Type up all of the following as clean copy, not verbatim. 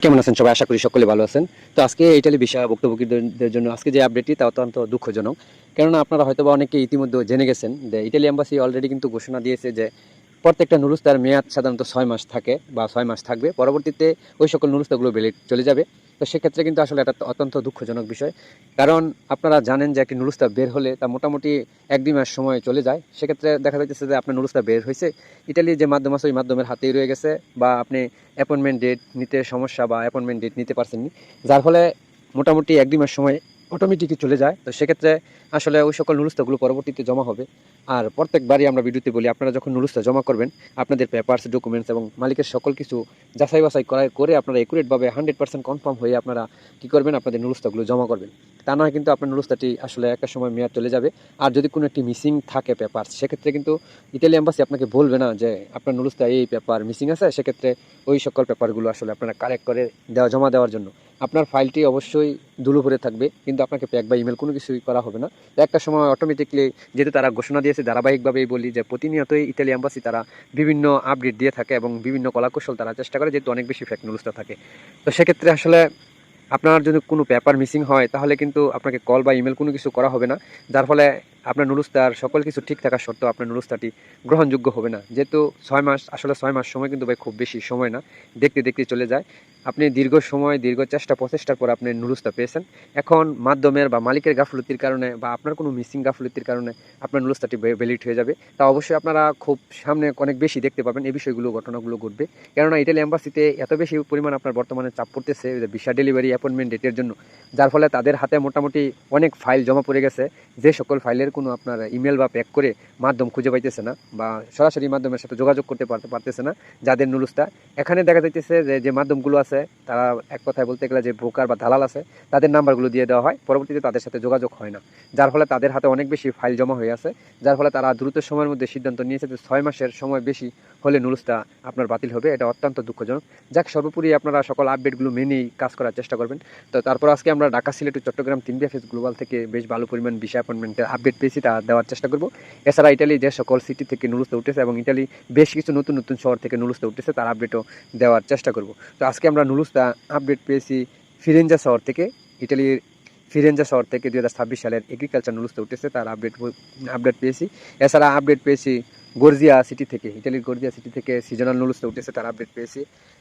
কেমন আছেন সবাই? আশা করি সকলে ভালো আছেন। তো আজকে ইতালি ভিসা ভুক্তভোগীদের জন্য আজকে যে আপডেটটি তা অত্যন্ত দুঃখজনক। কেননা আপনারা হয়তোবা অনেকে ইতিমধ্যে জেনে গেছেন যে ইতালি এম্বাসি অলরেডি কিন্তু ঘোষণা দিয়েছে যে প্রত্যেকটা নুরুস্তার মেয়াদ সাধারণত ৬ মাস থাকে বা ৬ মাস থাকবে। পরবর্তীতে ওই সকল নুরুস্তাগুলো ভ্যালিড চলে যাবে। তো সেক্ষেত্রে কিন্তু আসলে এটা অত্যন্ত দুঃখজনক বিষয়। কারণ আপনারা জানেন যে একটি নুরুস্তা বের হলে তা মোটামুটি ১-২ মাস সময় চলে যায়। সেক্ষেত্রে দেখা যাইতেছে যে আপনার নুরুস্তা বের হইছে, ইতালির যে মাধ্যম আছে ওই মাধ্যমের হাতেই রয়ে গেছে, বা আপনি অ্যাপয়েন্টমেন্ট ডেট নিতে সমস্যা বা অ্যাপয়েন্টমেন্ট ডেট নিতে পারছেননি। যার ফলে মোটামুটি ১-২ মাস সময় অটোমেটিকই চলে যায়। তো সেক্ষেত্রে আসলে ওই সকল নুরুস্তাগুলো পরবর্তীতে জমা হবে। আর প্রত্যেকবারই আমরা ভিডিওতে বলি, আপনারা যখন নুরুস্তা জমা করবেন আপনাদের পেপারস, ডকুমেন্টস এবং মালিকের সকল কিছু যাচাই বাছাই করে আপনারা একুরেটভাবে 100% কনফার্ম হয়ে আপনারা কী করবেন, আপনাদের নুরুস্তাগুলো জমা করবেন। তা নয় কিন্তু আপনার নুরুস্তাটি আসলে একটা সময় মেয়াদ চলে যাবে। আর যদি কোনো একটি মিসিং থাকে পেপারস, সেক্ষেত্রে কিন্তু ইতালি এম্বাসি আপনাকে বলবে না যে আপনার নুরুস্তা এই পেপার মিসিং আছে, সেক্ষেত্রে ওই সকল পেপারগুলো আসলে আপনারা কারেক্ট করে জমা দেওয়ার জন্য আপনার ফাইলটি অবশ্যই ধুলো ভরে থাকবে, কিন্তু আপনাকে প্যাক বা ইমেল কোনো কিছুই করা হবে না। তো একটা সময় অটোমেটিকলি, যেহেতু তারা ঘোষণা দিয়েছে, ধারাবাহিকভাবেই বলি যে প্রতিনিয়তই ইতালি এম্বাসি তারা বিভিন্ন আপডেট দিয়ে থাকে এবং বিভিন্ন কলাকৌশল তারা চেষ্টা করে, যেহেতু অনেক বেশি ফেক নিউজটা থাকে। তো সেক্ষেত্রে আসলে আপনার যদি কোনো পেপার মিসিং হয় তাহলে কিন্তু আপনাকে কল বা ইমেল কোনো কিছু করা হবে না, যার ফলে আপনার নুরুস্তার সকল কিছু ঠিক থাকা সত্ত্বেও আপনার নুরুস্তাটি গ্রহণযোগ্য হবে না। যেহেতু ৬ মাস, আসলে ৬ মাস সময় কিন্তু ভাই খুব বেশি সময় না, দেখতে দেখতে চলে যায়। আপনি দীর্ঘ সময় দীর্ঘ প্রচেষ্টার পর আপনি নুরুস্তা পেয়েছেন। এখন মাধ্যমের বা মালিকের গাফলতির কারণে বা আপনার কোনো মিসিং গাফলতির কারণে আপনার নুরুস্তাটি ভ্যালিড হয়ে যাবে। তা অবশ্যই আপনারা খুব সামনে অনেক বেশি দেখতে পাবেন এই বিষয়গুলো, ঘটনাগুলো ঘটবে। কেননা ইটালি এম্বাসিতে এত বেশি পরিমাণ আপনার বর্তমানে চাপ পড়তেছে ভিসা ডেলিভারি অ্যাপয়েন্টমেন্ট ডেটের জন্য, যার ফলে তাদের হাতে মোটামুটি অনেক ফাইল জমা পড়ে গেছে, যে সকল ফাইলের কোনো আপনার ইমেল বা প্যাক করে মাধ্যম খুঁজে পাইতেছে না বা সরাসরি মাধ্যমের সাথে যোগাযোগ করতে পারতেছে না যাদের নুরুস্তা। এখানে দেখা যাইতেছে যে মাধ্যমগুলো আছে তারা এক কথায় বলতে গেলে যে ব্রোকার বা দালাল আছে, তাদের নাম্বারগুলো দিয়ে দেওয়া হয়, পরবর্তীতে তাদের সাথে যোগাযোগ হয় না, যার ফলে তাদের হাতে অনেক বেশি ফাইল জমা হয়ে আছে। যার ফলে তারা দ্রুত সময়ের মধ্যে সিদ্ধান্ত নিয়েছে যে ৬ মাসের সময় বেশি হলে নুরুস্তা আপনার বাতিল হবে। এটা অত্যন্ত দুঃখজনক। যাক, সর্বোপরি আপনারা সকল আপডেটগুলো মেনেই কাজ করার চেষ্টা করবেন। তো তারপর আজকে আমরা ঢাকা, সিলেট ও চট্টগ্রাম ৩ বিএফএস গ্লোবাল থেকে বেশ ভালো পরিমাণ ভিসা অ্যাপয়েন্টমেন্টের আপডেট পেয়েছি, তা দেওয়ার চেষ্টা করব। এছাড়া ইটালি যে সকল সিটি থেকে নুরুস্তা উঠেছে এবং ইটালি বেশ কিছু নতুন নতুন শহর থেকে নুরুস্তা উঠেছে তার আপডেটও দেওয়ার চেষ্টা করব। তো আজকে আমরা নুরুস্তা আপডেট পেয়েছি ফিরেঞ্জা শহর থেকে। ইটালির ফিরেঞ্জা শহর থেকে ২০২৬ সালের এগ্রিকালচার নুরুস্তা উঠেছে তার আপডেট পেয়েছি। এছাড়া আপডেট পেয়েছি গর্জিয়া সিটি থেকে, ইটালির গর্জিয়া সিটি থেকে সিজনাল নুরুস্তা উঠেছে তার আপডেট পেয়েছি।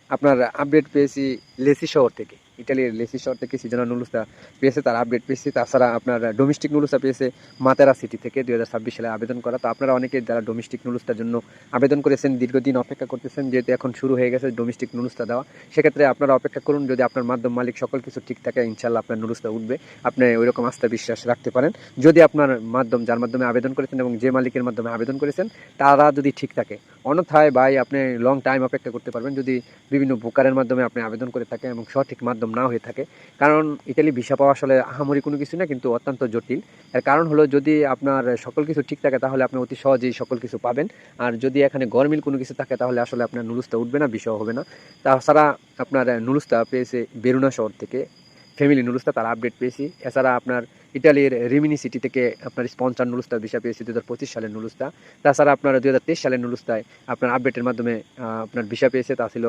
আপনার আপডেট পেয়েছি লেসি শহর থেকে, ইটালির লেসি শহর থেকে সিজনাল নুরুস্তা পেয়েছে তার আপডেট পেয়েছি। তাছাড়া আপনার ডোমেস্টিক নুরুস্তা পেয়েছে মাতেরা সিটি থেকে ২০২৬ সালে আবেদন করা। তো আপনারা অনেকে যারা ডোমেস্টিক নুরুস্তার জন্য আবেদন করেছেন, দীর্ঘদিন অপেক্ষা করতেছেন, যেহেতু এখন শুরু হয়ে গেছে ডোমেস্টিক নুরুস্তা দেওয়া, সেক্ষেত্রে আপনারা অপেক্ষা করুন। যদি আপনার মাধ্যম মালিক সকল কিছু ঠিক থাকে, ইনশাল্লাহ আপনার নুরুস্তা উঠবে। আপনি ওইরকম আস্থা বিশ্বাস রাখতে পারেন। যদি আপনার মাধ্যম, যার মাধ্যমে আবেদন করেছেন এবং যে মালিকের মাধ্যমে আবেদন করেছেন, তারা যদি ঠিক থাকে, অন্যথায় ভাই আপনি লং টাইম অপেক্ষা করতে পারবেন যদি বিভিন্ন ব্রোকারের মাধ্যমে আপনি আবেদন করে থাকেন এবং সঠিক মাধ্যম না হয়ে থাকে। কারণ ইতালি ভিসা পাওয়া আসলে আহামরি কোনো কিছু না, কিন্তু অত্যন্ত জটিল। এর কারণ হলো, যদি আপনার সকল কিছু ঠিক থাকে তাহলে আপনি অতি সহজেই সকল কিছু পাবেন। আর যদি এখানে গরমিল কোনো কিছু থাকে তাহলে আসলে আপনার নুরুস্তা উঠবে না, বিষয় হবে না। তাছাড়া আপনার নুরুস্তা পেয়েছে বেরুনা শহর থেকে, ফ্যামিলি নুরুস্তা তার আপডেট পেয়েছি। এছাড়া আপনার ইটালির রিমিনি সিটি থেকে আপনার স্পন্সর নুরুস্তা ভিসা পেয়েছি ২০২৫ সালের নুরুস্তা। তাছাড়া আপনার ২০২৩ সালের নুরুস্তায় আপনার আপডেটের মাধ্যমে আপনার ভিসা পেয়েছে, তা ছিল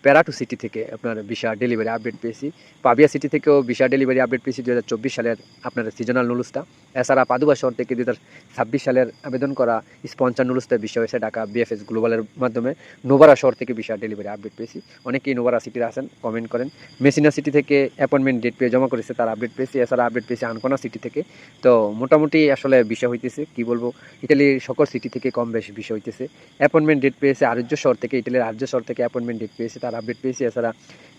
প্যারাটু সিটি থেকে আপনার ভিসা ডেলিভারি আপডেট পেয়েছি। পাবিয়া সিটি থেকেও ভিসা ডেলিভারি আপডেট পেয়েছি ২০২৪ সালের আপনার সিজনাল নুরুস্তা। এছাড়া পাদুবা শহর থেকে ২০২৬ সালের আবেদন করা স্পন্সর নুরুস্তা ভিসা হয়েছে ঢাকা বিএফএস গ্লোবালের মাধ্যমে। নোভারা শহর থেকে ভিসা ডেলিভারি আপডেট পেয়েছি। অনেকেই নোভারা সিটির আছেন, কমেন্ট করেন। মেসিনা সিটি থেকে অ্যাপয়েন্টমেন্ট ডেট পেয়ে জমা করেছে, তার আপডেট পেয়েছি। এছাড়া আপডেট পেয়েছি আনকোনা সিটি থেকে। তো মোটামুটি আসলে বিষয় হইতেছে কি বলবো, ইটালির সকল সিটি থেকে কম বেশি বিষয় হইতেছে। অ্যাপয়েন্টমেন্ট ডেট পেয়েছে আর্য শহর থেকে, ইটালির আর্য শহর থেকে অ্যাপয়েন্টমেন্ট ডেট পেয়েছে, তার আপডেট পেয়েছি। এছাড়া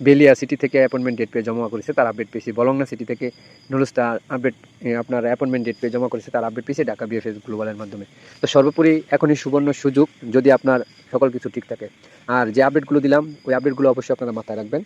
বেলিয়া সিটি থেকে অ্যাপয়েন্টমেন্ট ডেট পেয়ে জমা করেছে, তার আপডেট পেয়েছি। বলংনা সিটি থেকে নুরুস্তা আপডেট আপনার অ্যাপয়েন্টমেন্ট ডেট পেয়ে জমা করেছে, তার আপডেট পেয়েছি ঢাকা বিএফএস গ্লোবালের মাধ্যমে। তো সর্বোপরি এখনই সুবর্ণ সুযোগ, যদি আপনার সকল কিছু ঠিক থাকে। আর যে আপডেটগুলো দিলাম ওই আপডেটগুলো অবশ্যই আপনারা মাথায় রাখবেন।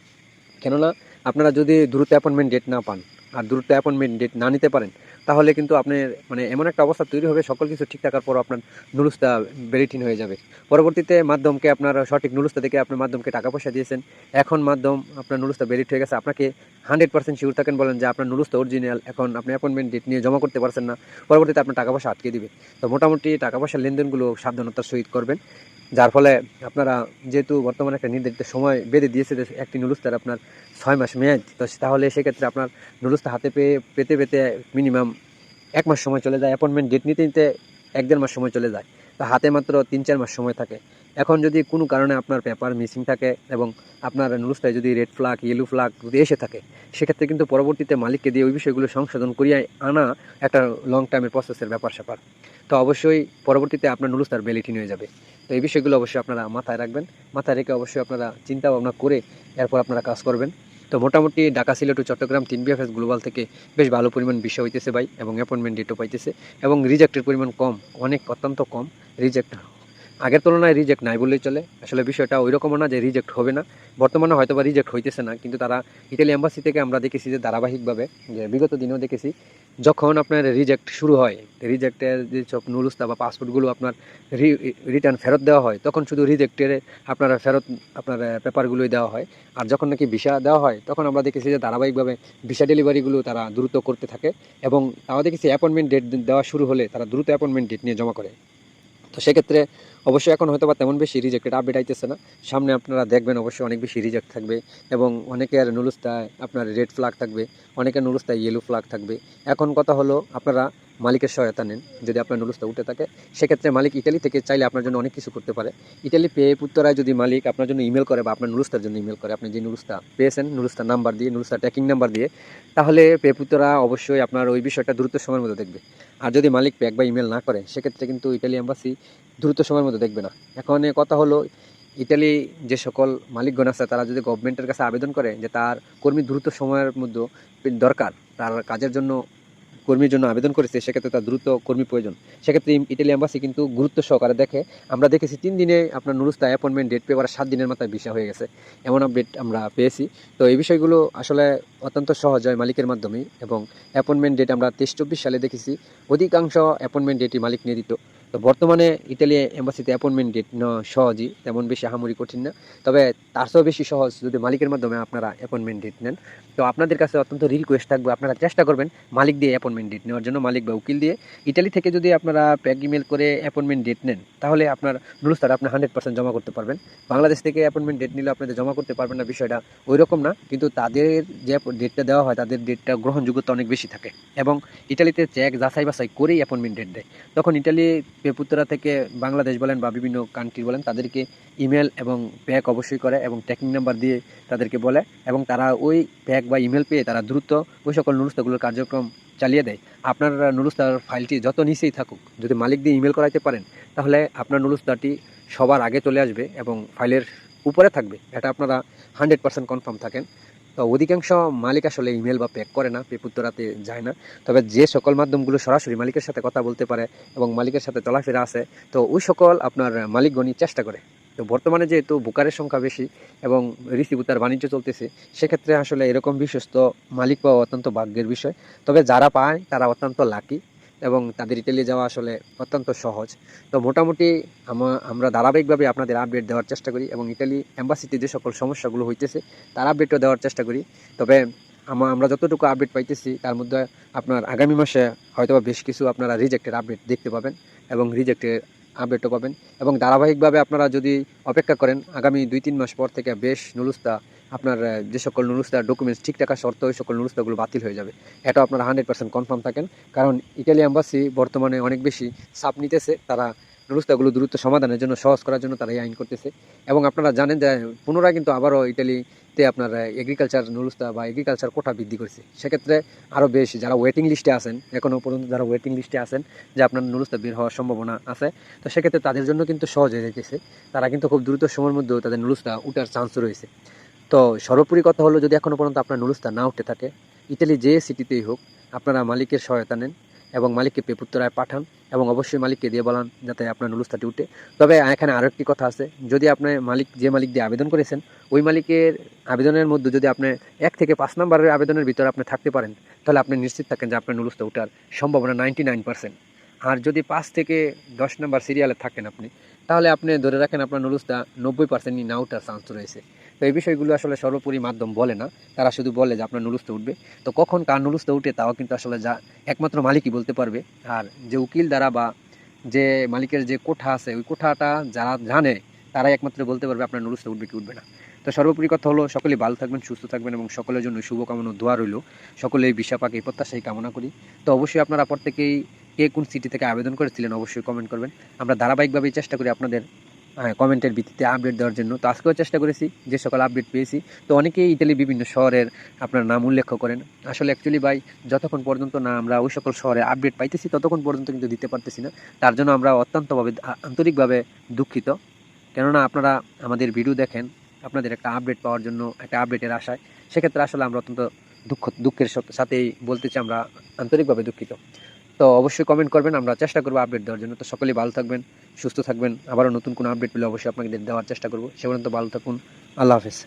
কেননা আপনারা যদি দ্রুত অ্যাপয়েন্টমেন্ট ডেট না পান আর দ্রুত অ্যাপয়েন্টমেন্ট ডেট না নিতে পারেন, তাহলে কিন্তু আপনার মানে এমন একটা অবস্থা তৈরি হবে, সকল কিছু ঠিক থাকার পর আপনার নুরুস্তা ভ্যালিড হয়ে যাবে। পরবর্তীতে মাধ্যমকে আপনার সঠিক নুরুস্তা থেকে আপনার মাধ্যমকে টাকা পয়সা দিয়েছেন, এখন মাধ্যম আপনার নুরুস্তা ভ্যালিড হয়ে গেছে, আপনাকে 100% শিওর থাকেন বলেন যে আপনার নুরুস্তা অরিজিনাল, এখন আপনি অ্যাপয়েন্টমেন্ট ডেট নিয়ে জমা করতে পারছেন না, পরবর্তীতে আপনার টাকা পয়সা আটকে দিবে। তো মোটামুটি টাকা পয়সার লেনদেনগুলো সাবধানতার সহিত করবেন। যার ফলে আপনারা যেহেতু বর্তমানে একটা নির্ধারিত সময় বেঁধে দিয়েছে যে একটি নুলুস্তার আপনার 6 মাস মেয়াদ, তো তাহলে সেক্ষেত্রে আপনার নুলুস্তা হাতে পেতে পেতে মিনিমাম 1 মাস সময় চলে যায়, অ্যাপয়েন্টমেন্ট ডেট নিতে নিতে 1-1.5 মাস সময় চলে যায়, তো হাতে মাত্র 3-4 মাস সময় থাকে। এখন যদি কোনো কারণে আপনার পেপার মিসিং থাকে এবং আপনার নুলুস্তায় যদি রেড ফ্ল্যাগ, ইয়েলো ফ্ল্যাগ যদি এসে থাকে, সেক্ষেত্রে কিন্তু পরবর্তীতে মালিককে দিয়ে ওই বিষয়গুলো সংশোধন করিয়ে আনা একটা লং টাইমের প্রসেসের ব্যাপার স্যাপার। তো অবশ্যই পরবর্তীতে আপনার নুলুস্তার ভ্যালিডিটি হয়ে যাবে। তো এই বিষয়গুলো অবশ্যই আপনারা মাথায় রাখবেন, মাথায় রেখে অবশ্যই আপনারা চিন্তা ভাবনা করে এরপর আপনারা কাজ করবেন। তো মোটামুটি ঢাকা, সিলেট ও চট্টগ্রাম 3 বিএফএস গ্লোবাল থেকে বেশ ভালো পরিমাণ বিষয় হইতেছে ভাই, এবং অ্যাপয়েন্টমেন্ট ডেটও পাইতেছে, এবং রিজেক্টের পরিমাণ কম, অত্যন্ত কম। রিজেক্ট আগের তুলনায় রিজেক্ট নাই বললেই চলে। আসলে বিষয়টা ওই রকমও না যে রিজেক্ট হবে না, বর্তমানে হয়তো বা রিজেক্ট হইতেছে না, কিন্তু তারা ইতালি এম্বাসি থেকে আমরা দেখেছি যে ধারাবাহিকভাবে, যে বিগত দিনেও দেখেছি, যখন আপনার রিজেক্ট শুরু হয়, রিজেক্টের যে সব নুলুস্তা বা পাসপোর্টগুলো আপনার রিটার্ন ফেরত দেওয়া হয়, তখন শুধু রিজেক্টের আপনার ফেরত আপনার পেপারগুলোই দেওয়া হয়। আর যখন নাকি ভিসা দেওয়া হয়, তখন আমরা দেখেছি যে ধারাবাহিকভাবে ভিসা ডেলিভারিগুলো তারা দ্রুত করতে থাকে, এবং তাও দেখেছি অ্যাপয়েন্টমেন্ট ডেট দেওয়া শুরু হলে তারা দ্রুত অ্যাপয়েন্টমেন্ট ডেট নিয়ে জমা করে। তো সেক্ষেত্রে অবশ্যই এখন হয়তো বা তেমন বেশি রিজেক্টেড আপডেট আইতেছে না, সামনে আপনারা দেখবেন অবশ্যই অনেক বেশি রিজেক্ট থাকবে, এবং অনেকের নুলুস্তায় আপনার রেড ফ্ল্যাগ থাকবে, অনেকের নুলুস্তায় ইয়েলো ফ্ল্যাগ থাকবে। এখন কথা হলো, আপনারা মালিকের সহায়তা নেন। যদি আপনার নুলুস্তা উঠে থাকে, সেক্ষেত্রে মালিক ইটালি থেকে চাইলে আপনার জন্য অনেক কিছু করতে পারে। ইটালি পেয়ে পুত্তরায় যদি মালিক আপনার জন্য ইমেল করে বা আপনার নুলুস্তার জন্য ইমেল করে, আপনি যে নুলুস্তা পেয়েছেন নুলুস্তার নাম্বার দিয়ে, নুলুস্তার ট্র্যাকিং নাম্বার দিয়ে, তাহলে পেয়ে পুত্তরা অবশ্যই আপনার ওই বিষয়টা দ্রুত সময়ের মধ্যে দেখবে। আর যদি মালিক প্যাক বা ইমেল না করে, সেক্ষেত্রে কিন্তু ইটালি এম্বাসি দ্রুত সময়ের মধ্যে দেখবে না। এখন কথা হলো, ইটালি যে সকল মালিকগণ আছে, তারা যদি গভর্নমেন্টের কাছে আবেদন করে যে তার কর্মী দ্রুত সময়ের মধ্যে দরকার, তার কাজের জন্য কর্মীর জন্য আবেদন করেছে, সেক্ষেত্রে তার দ্রুত কর্মী প্রয়োজন, সেক্ষেত্রে ইটালি এম্বাসি কিন্তু গুরুত্ব সহকারে দেখে। আমরা দেখেছি 3 দিনে আপনার নুলুস্তা অ্যাপয়েন্টমেন্ট ডেট পেয়ে 7 দিনের মাথায় ভিসা হয়ে গেছে, এমন আপডেট আমরা পেয়েছি। তো এই বিষয়গুলো আসলে অত্যন্ত সহজ হয় মালিকের মাধ্যমেই, এবং অ্যাপয়েন্টমেন্ট ডেট আমরা 23-24 সালে দেখেছি অধিকাংশ অ্যাপয়েন্টমেন্ট ডেটই মালিক নিয়ে দিত। তো বর্তমানে ইটালি এম্বাসিতে অ্যাপয়েন্টমেন্ট ডেট নেওয়া সহজই, তেমন বেশি আহামরি কঠিন না, তবে তার চেয়েও বেশি সহজ যদি মালিকের মাধ্যমে আপনারা অ্যাপয়েন্টমেন্ট ডেট নেন। তো আপনাদের কাছে অত্যন্ত রিকোয়েস্ট থাকবে, আপনারা চেষ্টা করবেন মালিক দিয়ে অ্যাপয়েন্টমেন্ট ডেট নেওয়ার জন্য, মালিক বা উকিল দিয়ে। ইটালি থেকে যদি আপনারা প্যাক ইমেল করে অ্যাপয়েন্টমেন্ট ডেট নেন, তাহলে আপনার নুলুস্তাটা আপনি 100% জমা করতে পারবেন। বাংলাদেশ থেকে অ্যাপয়েন্টমেন্ট ডেট নিলে আপনাদের জমা করতে পারবেন না, বিষয়টা ওই রকম না, কিন্তু তাদের যে ডেটটা দেওয়া হয়, তাদের ডেটটা গ্রহণযোগ্যতা অনেক বেশি থাকে, এবং ইটালিতে চেক যাচাই বাছাই করেই অ্যাপয়েন্টমেন্ট ডেট দেয়। তখন ইটালি পেপুত্তরা থেকে বাংলাদেশ বলেন বা বিভিন্ন কান্ট্রি বলেন, তাদেরকে ইমেল এবং প্যাক অবশ্যই করে, এবং ট্র্যাকিং নাম্বার দিয়ে তাদেরকে বলে, এবং তারা ওই প্যাক বা ইমেল পেয়ে তারা দ্রুত ওই সকল নুলুস্তাগুলোর কার্যক্রম চালিয়ে দেয়। আপনার নুলুস্তার ফাইলটি যত নিচেই থাকুক, যদি মালিক দিয়ে ইমেল করাইতে পারেন, তাহলে আপনার নুলুস্তাটি সবার আগে চলে আসবে এবং ফাইলের উপরে থাকবে, এটা আপনারা 100% কনফার্ম থাকেন। তো অধিকাংশ মালিক আসলে ইমেল বা প্যাক করে না, পেপুত্তরাতে যায় না। তবে যে সকল মাধ্যমগুলো সরাসরি মালিকের সাথে কথা বলতে পারে এবং মালিকের সাথে চলাফেরা আছে, তো ওই সকল আপনার মালিকগণই চেষ্টা করে। তো বর্তমানে যেহেতু বুকারের সংখ্যা বেশি এবং রিসিভুতার বাণিজ্য চলতেছে, সেক্ষেত্রে আসলে এরকম বিশ্বস্ত মালিক পাওয়া অত্যন্ত ভাগ্যের বিষয়। তবে যারা পায় তারা অত্যন্ত লাকি, এবং তাদের ইটালি যাওয়া আসলে অত্যন্ত সহজ। তো মোটামুটি আমরা ধারাবাহিকভাবে আপনাদের আপডেট দেওয়ার চেষ্টা করি, এবং ইটালি এম্বাসিতে যে সকল সমস্যাগুলো হইতেছে তার আপডেটও দেওয়ার চেষ্টা করি। তবে আমরা যতটুকু আপডেট পাইতেছি, তার মধ্যে আপনার আগামী মাসে হয়তো বেশ কিছু আপনারা রিজেক্টের আপডেট দেখতে পাবেন, এবং রিজেক্টের আপডেটও পাবেন। এবং ধারাবাহিকভাবে আপনারা যদি অপেক্ষা করেন, আগামী 2-3 মাস পর থেকে বেশ নুলুস্তা আপনার যে সকল নুলুস্তার ডকুমেন্টস ঠিক থাকা শর্ত, ওই সকল নুলুস্তাগুলো বাতিল হয়ে যাবে, এটা আপনারা 100% কনফার্ম থাকেন। কারণ ইটালি এম্বাসি বর্তমানে অনেক বেশি চাপ নিতেছে, তারা নুলুস্তাগুলো দ্রুত সমাধানের জন্য, সহজ করার জন্য তারা এই আইন করতেছে। এবং আপনারা জানেন যে পুনরায় কিন্তু আবারও ইটালিতে আপনার এগ্রিকালচার নুলুস্তা বা এগ্রিকালচার কোটা বৃদ্ধি করছে। সেক্ষেত্রে আরও বেশি যারা ওয়েটিং লিস্টে আছেন, এখনও পর্যন্ত যারা ওয়েটিং লিস্টে আছেন যে আপনার নুলুস্তা বের হওয়ার সম্ভাবনা আছে, তো সেক্ষেত্রে তাদের জন্য কিন্তু সহজ হয়ে যেতেছে, তারা কিন্তু খুব দ্রুত সময়ের মধ্যেও তাদের নুলুস্তা উঠার চান্স রয়েছে। তো সর্বোপরি কথা হলো, যদি এখনও পর্যন্ত আপনার নুলুস্তা না উঠে থাকে, ইতালি যে সিটিতেই হোক, আপনারা মালিকের সহায়তা নেন এবং মালিককে পেপুত্তরায় পাঠান, এবং অবশ্যই মালিককে দিয়ে বলান যাতে আপনার নুলুস্তাটি উঠে। তবে এখানে আরও একটি কথা আছে, যদি আপনার যে মালিক দিয়ে আবেদন করেছেন, ওই মালিকের আবেদনের মধ্যে যদি আপনি 1 থেকে 5 নম্বরের আবেদনের ভিতরে আপনি থাকতে পারেন, তাহলে আপনি নিশ্চিত থাকেন যে আপনার নুলুস্তা উঠার সম্ভাবনা 99%। আর যদি 5 থেকে 10 নম্বর সিরিয়ালে থাকেন আপনি, তাহলে আপনি ধরে রাখেন আপনার নুলুস্তা 90%ই না উঠার চান্স রয়েছে। তো এই বিষয়গুলো আসলে সর্বোপরি মাধ্যম বলে না, তারা শুধু বলে যে আপনার নুলুস্তা উঠবে। তো কখন কার নুলুস্তা উঠে, তাও কিন্তু আসলে যা একমাত্র মালিকই বলতে পারবে। আর যে উকিল দ্বারা বা যে মালিকের যে কোঠা আছে ওই কোঠাটা যারা জানে তারাই একমাত্র বলতে পারবে আপনার নুডলসটা উঠবে কি উঠবে না। তো সর্বোপরি কথা হলো সকলেই ভালো থাকবেন, সুস্থ থাকবেন এবং সকলের জন্য শুভকামনা দোয়া রইল। সকলেই ভিসা পাক এই প্রত্যাশাই কামনা করি। তো অবশ্যই আপনারা প্রত্যেকেই কে কোন সিটি থেকে আবেদন করেছিলেন অবশ্যই কমেন্ট করবেন। আমরা ধারাবাহিকভাবেই চেষ্টা করি আপনাদের কমেন্টের ভিত্তিতে আপডেট দেওয়ার জন্য। তো আজকেও চেষ্টা করেছি, যে সকল আপডেট পেয়েছি। তো অনেকেই ইতালি বিভিন্ন শহরের আপনার নাম উল্লেখ করেন। আসলে অ্যাকচুয়ালি ভাই যতক্ষণ পর্যন্ত না আমরা ওই সকল শহরে আপডেট পাইতেছি ততক্ষণ পর্যন্ত কিন্তু দিতে পারতেছি না। তার জন্য আমরা অত্যন্তভাবে আন্তরিকভাবে দুঃখিত। কেননা আপনারা আমাদের ভিডিও দেখেন আপনাদের একটা আপডেট পাওয়ার জন্য, একটা আপডেটের আশায়। সেক্ষেত্রে আসলে আমরা অত্যন্ত দুঃখের সাথেই বলতেছি আমরা আন্তরিকভাবে দুঃখিত। তো অবশ্যই কমেন্ট করবেন, আমরা চেষ্টা করবো আপডেট দেওয়ার জন্য। তো সকলেই ভালো থাকবেন, সুস্থ থাকবেন। আবারও নতুন কোনো আপডেট পেলে অবশ্যই আপনাদের দেওয়ার চেষ্টা করবো। সে পর্যন্ত ভালো থাকুন। আল্লাহ হাফেজ।